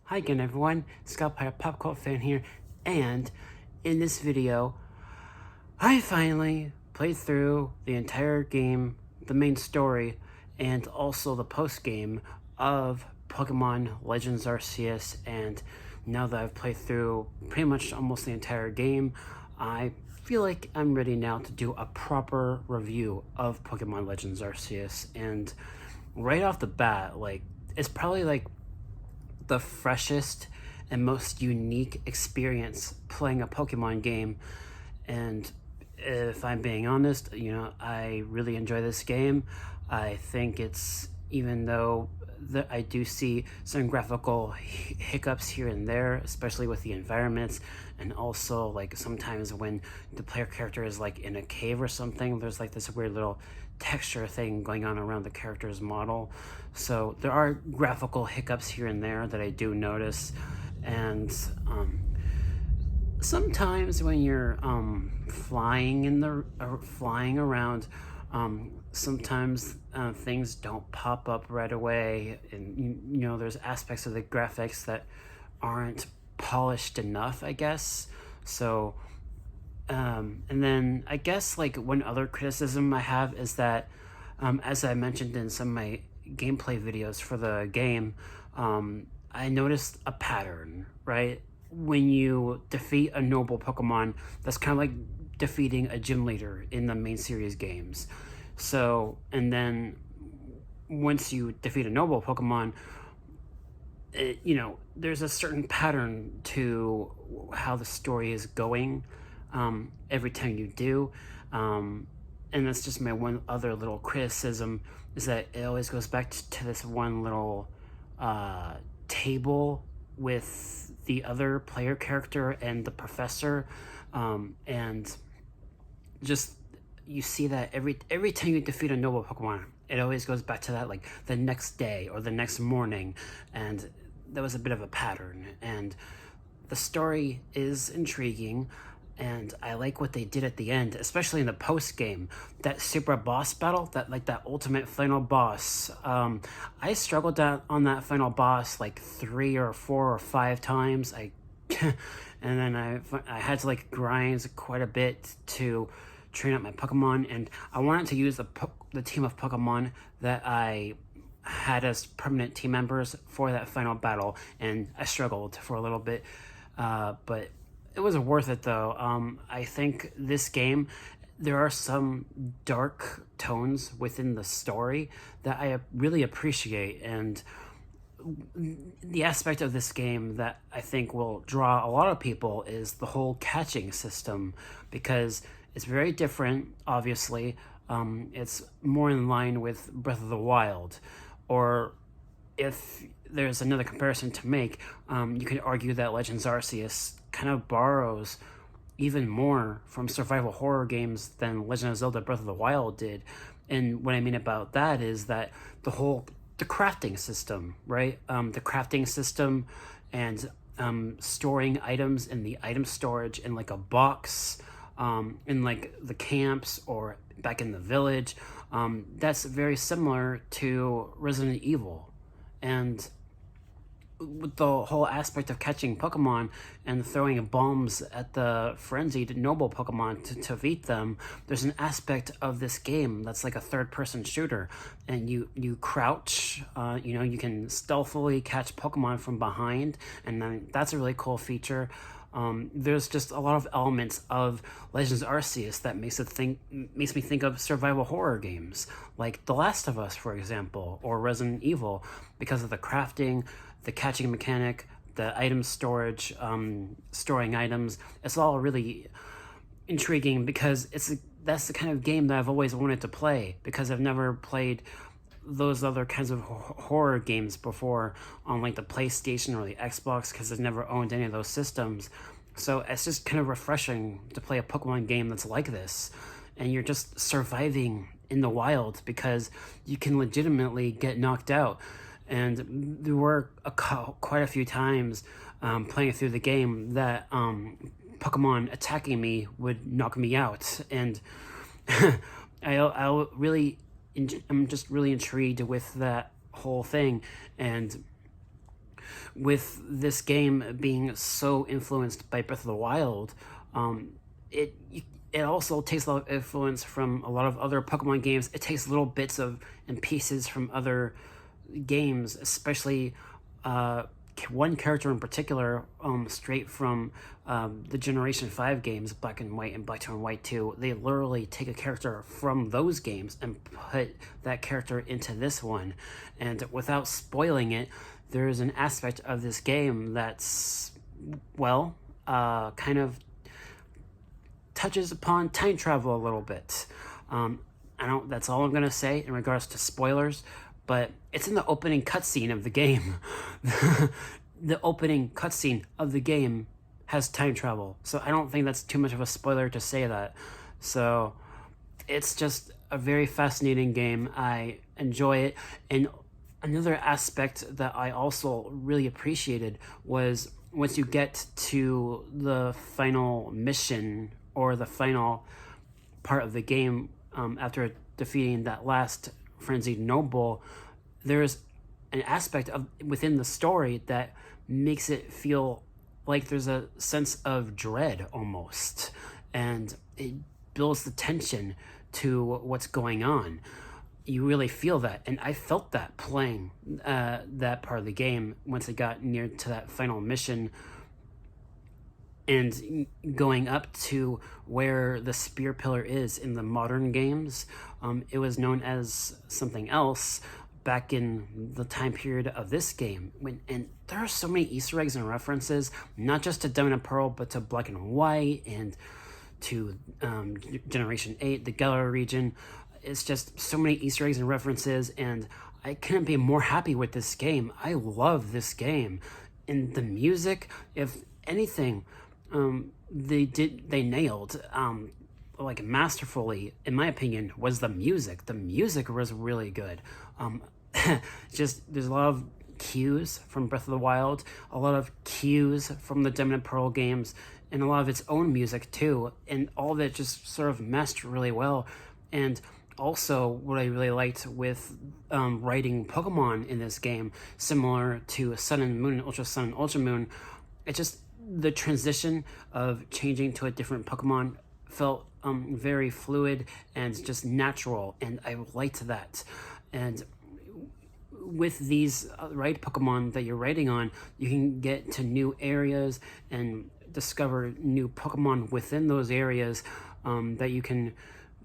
Hi again everyone, Scott Pie, Pop Cult fan here, and in this video, I finally played through the entire game, the main story, and also the post-game of Pokemon Legends Arceus, and now that I've played through pretty much almost the entire game, I feel like I'm ready now to do a proper review of Pokemon Legends Arceus, and right off the bat, it's probably the freshest and most unique experience playing a Pokemon game. And if I'm being honest, I really enjoy this game. I think it's, even though I do see some graphical hiccups here and there, especially with the environments, and also like sometimes when the player character is like in a cave or something, there's like this weird little texture thing going on around the character's model. So there are graphical hiccups here and there that I do notice, and sometimes when you're flying around, sometimes things don't pop up right away, and there's aspects of the graphics that aren't polished enough, I guess. So and then I guess like one other criticism I have is that, as I mentioned in some of my gameplay videos for the game, I noticed a pattern, right? When you defeat a noble Pokemon, that's kind of like defeating a gym leader in the main series games. So, and then once you defeat a noble Pokemon, there's a certain pattern to how the story is going every time you do. And that's just my one other little criticism, is that it always goes back to this one little table with the other player character and the professor, and just you see that every time you defeat a noble Pokemon, it always goes back to that, like the next day or the next morning, and that was a bit of a pattern. And the story is intriguing, and I like what they did at the end, especially in the post game, that super boss battle, that ultimate final boss. I struggled on that final boss like 3 or 4 or 5 times. And then I had to like grind quite a bit to train up my Pokemon, and I wanted to use the team of Pokemon that I had as permanent team members for that final battle, and I struggled for a little bit, but it was worth it though. I think this game, there are some dark tones within the story that I really appreciate, and the aspect of this game that I think will draw a lot of people is the whole catching system, because it's very different, obviously. It's more in line with Breath of the Wild, or if there's another comparison to make, you could argue that Legends Arceus kind of borrows even more from survival horror games than Legend of Zelda Breath of the Wild did. And what I mean about that is that the crafting system, right? The crafting system and storing items in the item storage in like a box, in like the camps or back in the village, that's very similar to Resident Evil. And with the whole aspect of catching Pokemon and throwing bombs at the frenzied noble Pokemon to defeat them, there's an aspect of this game that's like a third-person shooter, and you crouch, you can stealthily catch Pokemon from behind, and then that's a really cool feature. There's just a lot of elements of Legends Arceus that makes me think of survival horror games like The Last of Us, for example, or Resident Evil, because of the crafting, the catching mechanic, the item storage, storing items. It's all really intriguing because that's the kind of game that I've always wanted to play, because I've never played those other kinds of horror games before on like the PlayStation or the Xbox, because I've never owned any of those systems. So it's just kind of refreshing to play a Pokemon game that's like this, and you're just surviving in the wild because you can legitimately get knocked out. And there were quite a few times playing through the game that Pokemon attacking me would knock me out, and I'm just really intrigued with that whole thing. And with this game being so influenced by Breath of the Wild, it also takes a lot of influence from a lot of other Pokemon games. It takes little bits of and pieces from other games, especially one character in particular, straight from the Generation 5 games, Black and White and Black 2 and White 2. They literally take a character from those games and put that character into this one. And without spoiling it, there's an aspect of this game that's, well, kind of touches upon time travel a little bit. That's all I'm gonna say in regards to spoilers, but it's in the opening cutscene of the game. The opening cutscene of the game has time travel, so I don't think that's too much of a spoiler to say that. So it's just a very fascinating game. I enjoy it, and another aspect that I also really appreciated was once you get to the final mission or the final part of the game, after defeating that last frenzied noble, there's an aspect of within the story that makes it feel like there's a sense of dread almost, and it builds the tension to what's going on. You really feel that, and I felt that playing that part of the game once I got near to that final mission and going up to where the spear pillar is in the modern games. It was known as something else back in the time period of this game. And there are so many Easter eggs and references, not just to Diamond and Pearl, but to Black and White and to Generation 8, the Galar region. It's just so many Easter eggs and references, and I couldn't be more happy with this game. I love this game. And the music, if anything, they nailed like masterfully, in my opinion, was the music. The music was really good. Just there's a lot of cues from Breath of the Wild, a lot of cues from the Diamond and Pearl games, and a lot of its own music too, and all of it just sort of meshed really well. And also what I really liked with writing Pokemon in this game, similar to Sun and Moon and Ultra Sun and Ultra Moon, it just, the transition of changing to a different Pokemon felt very fluid and just natural, and I liked that. And with these right Pokemon that you're writing on, you can get to new areas and discover new Pokemon within those areas that you can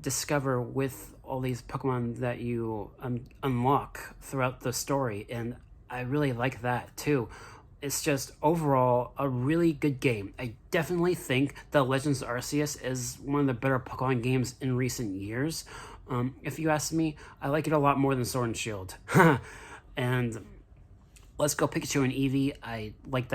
discover with all these Pokemon that you unlock throughout the story, and I really like that too. It's just overall a really good game. I definitely think that Legends of Arceus is one of the better Pokemon games in recent years. If you ask me, I like it a lot more than Sword and Shield. And Let's Go Pikachu and Eevee, I like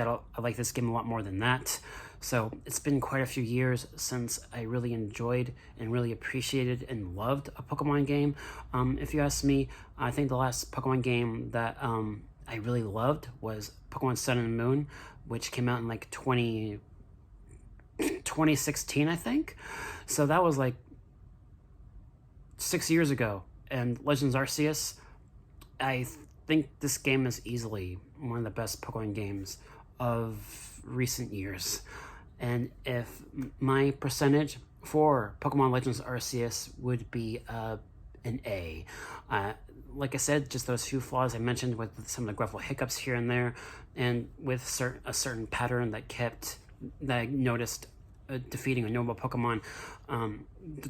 this game a lot more than that. So it's been quite a few years since I really enjoyed and really appreciated and loved a Pokemon game. If you ask me, I think the last Pokemon game that I really loved was Pokemon Sun and Moon, which came out in like 2016, I think. So that was like 6 years ago. And Legends Arceus, I think this game is easily one of the best Pokemon games of recent years. And if my percentage for Pokemon Legends Arceus would be an A. Like I said, just those few flaws I mentioned with some of the graphical hiccups here and there, and with a certain pattern that I noticed defeating a noble Pokemon.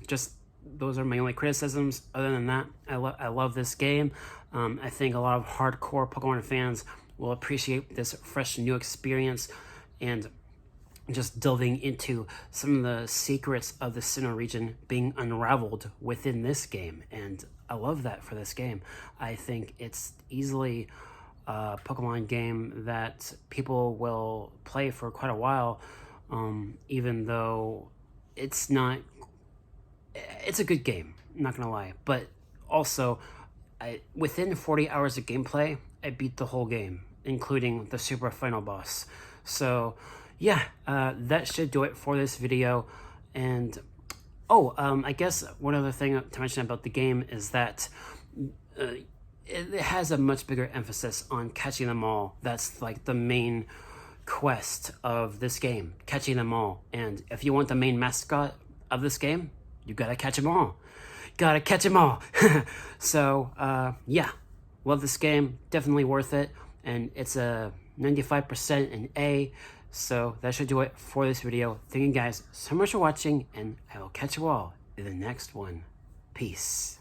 Just those are my only criticisms. Other than that, I love this game. I think a lot of hardcore Pokemon fans will appreciate this fresh new experience, and just delving into some of the secrets of the Sinnoh region being unraveled within this game. And I love that for this game. I think it's easily a Pokemon game that people will play for quite a while, even though it's a good game, not gonna lie. But also, within 40 hours of gameplay, I beat the whole game, including the super final boss. So yeah, that should do it for this video. And I guess one other thing to mention about the game is that it has a much bigger emphasis on catching them all. That's like the main quest of this game, catching them all. And if you want the main mascot of this game, you gotta catch them all. Gotta catch them all. So, yeah, love this game, definitely worth it. And it's a 95% an A. So that should do it for this video. Thank you guys so much for watching, and I will catch you all in the next one. Peace.